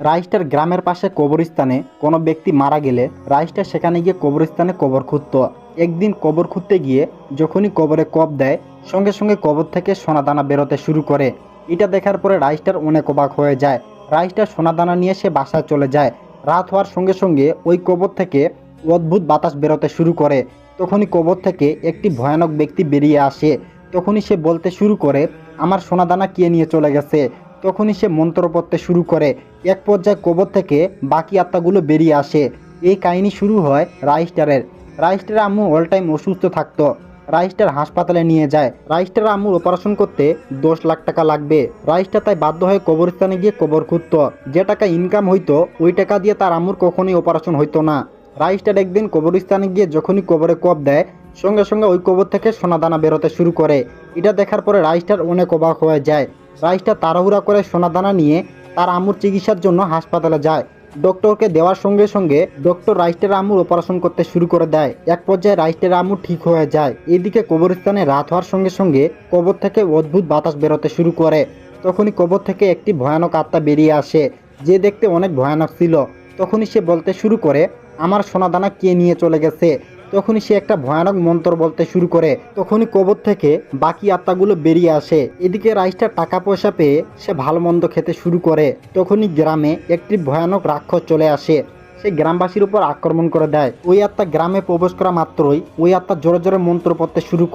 রাইস্টার গ্রামের পাশে কবরস্থানে কোনো ব্যক্তি মারা গেলে রাইস্টার সেখানে গিয়ে কবরস্থানে কবর খুঁড়ত। একদিন কবর খুঁড়তে গিয়ে যখনই কবরে কব দেয়, সঙ্গে সঙ্গে কবর থেকে সোনাদানা বেরোতে শুরু করে। এটা দেখার পরে রাইস্টার অনেক অবাক হয়ে যায়। রাইস্টার সোনাদানা নিয়ে সে বাসায় চলে যায়। রাত হওয়ার সঙ্গে সঙ্গে ওই কবর থেকে অদ্ভুত বাতাস বেরোতে শুরু করে। তখনই কবর থেকে একটি ভয়ানক ব্যক্তি বেরিয়ে আসে। তখনই সে বলতে শুরু করে, আমার সোনাদানা কে নিয়ে চলে গেছে। তখনই সে মন্ত্র পড়তে শুরু করে। এক পর্যায়ে কবর থেকে বাকি আত্মাগুলো বেরিয়ে আসে। এই কাহিনী শুরু হয় রাইস্টারের। রাইস্টারের আম্মু অল টাইম অসুস্থ থাকতো। রাইস্টার হাসপাতালে নিয়ে যায়। রাইস্টার আম্মুর অপারেশন করতে 10 লাখ টাকা লাগবে। রাইস্টার তাই বাধ্য হয়ে কবরস্থানে গিয়ে কবর খুঁড়ত। যে টাকা ইনকাম হইতো ওই টাকা দিয়ে তার আম্মুর কখনোই অপারেশন হইতো না। রাইস্টার একদিন কবরস্থানে গিয়ে যখনই কবরে কব দেয়, সঙ্গে সঙ্গে ওই কবর থেকে সোনাদানা বেরোতে শুরু করে। এটা দেখার পরে রাইস্টার অনেক অবাক হয়ে যায়। রাইস্টার তাড়াহুড়া করে সোনাদানা নিয়ে তার আম্মুর চিকিৎসার জন্য হাসপাতালে যায়। ডক্টরকে দেওয়ার সঙ্গে সঙ্গে ডক্টর রাইস্টার আম্মুর অপারেশন করতে শুরু করে দেয়। এক পর্যায়ে রাইস্টার আম্মু ঠিক হয়ে যায়। এদিকে কবরস্থানে রাত হওয়ার সঙ্গে সঙ্গে কবর থেকে অদ্ভুত বাতাস বেরোতে শুরু করে। তখনই কবর থেকে একটি ভয়ানক আত্মা বেরিয়ে আসে, যে দেখতে অনেক ভয়ানক ছিল। তখনই সে বলতে শুরু করে, আমার সোনাদানা কে নিয়ে চলে গেছে। তখনই সে একটা ভয়ানক মন্ত্র বলতে শুরু করে। তখনই কবর থেকে বাকি আত্মাগুলো বেরিয়ে আসে। এদিকে রাইস্টার টাকা পয়সা পেয়ে সে ভালো মন্দ খেতে শুরু করে। তখনই গ্রামে একটি ভয়ানক রাক্ষস চলে আসে। সে গ্রামবাসীর উপর আক্রমণ করে দেয়। ওই আত্মা গ্রামে প্রবেশ করা মাত্রই ওই আত্মা জোরে জোরে মন্ত্র পড়তে শুরু করে।